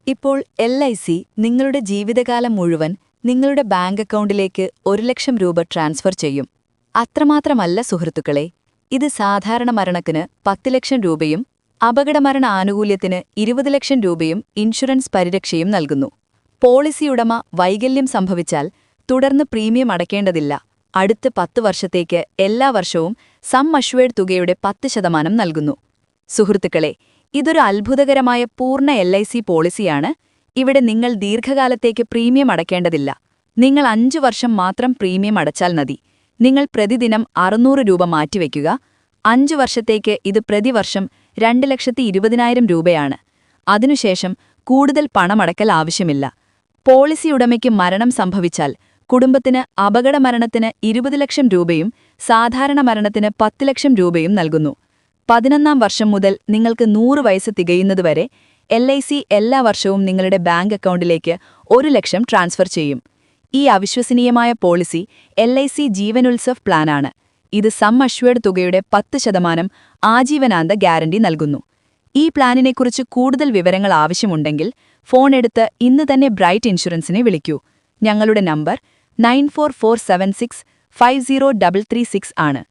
ഇപ്പോൾ LIC നിങ്ങളുടെ ജീവിതകാലം മുഴുവൻ നിങ്ങളുടെ ബാങ്ക് അക്കൗണ്ടിലേക്ക് 1,00,000 രൂപ ട്രാൻസ്ഫർ ചെയ്യും. അത്രമാത്രമല്ല സുഹൃത്തുക്കളെ, ഇത് സാധാരണ മരണത്തിന് 10,00,000 രൂപയും അപകടമരണ ആനുകൂല്യത്തിന് 20,00,000 രൂപയും ഇൻഷുറൻസ് പരിരക്ഷയും നൽകുന്നു. പോളിസിയുടമ വൈകല്യം സംഭവിച്ചാൽ തുടർന്ന് പ്രീമിയം അടയ്ക്കേണ്ടതില്ല. അടുത്ത 10 വർഷത്തേക്ക് എല്ലാ വർഷവും സം അഷ്വേർഡ് തുകയുടെ 10% നൽകുന്നു. സുഹൃത്തുക്കളെ, ഇതൊരു അത്ഭുതകരമായ പൂർണ്ണ LIC പോളിസിയാണ്. ഇവിടെ നിങ്ങൾ ദീർഘകാലത്തേക്ക് പ്രീമിയം അടയ്ക്കേണ്ടതില്ല. നിങ്ങൾ 5 വർഷം മാത്രം പ്രീമിയം അടച്ചാൽ മതി. നിങ്ങൾ പ്രതിദിനം 600 രൂപ മാറ്റിവെക്കുക. 5 വർഷത്തേക്ക് ഇത് പ്രതിവർഷം 2,20,000 രൂപയാണ്. അതിനുശേഷം കൂടുതൽ പണമടക്കൽ ആവശ്യമില്ല. പോളിസി ഉടമയ്ക്ക് മരണം സംഭവിച്ചാൽ കുടുംബത്തിന് അപകടമരണത്തിന് 20,00,000 രൂപയും സാധാരണ മരണത്തിന് 10,00,000 രൂപയും നൽകുന്നു. 11ാം വർഷം മുതൽ നിങ്ങൾക്ക് 100 വയസ്സ് തികയുന്നതുവരെ LIC എല്ലാ വർഷവും നിങ്ങളുടെ ബാങ്ക് അക്കൗണ്ടിലേക്ക് 1,00,000 ട്രാൻസ്ഫർ ചെയ്യും. ഈ അവിശ്വസനീയമായ പോളിസി LIC ജീവനുത്സവ് പ്ലാനാണ്. ഇത് സം അഷ്വേർഡ് തുകയുടെ 10% ആജീവനാന്ത ഗ്യാരണ്ടി നൽകുന്നു. ഈ പ്ലാനിനെക്കുറിച്ച് കൂടുതൽ വിവരങ്ങൾ ആവശ്യമുണ്ടെങ്കിൽ ഫോൺ എടുത്ത് ഇന്ന് തന്നെ ബ്രൈറ്റ് ഇൻഷുറൻസിനെ വിളിക്കൂ. ഞങ്ങളുടെ നമ്പർ 9447650336 ആണ്.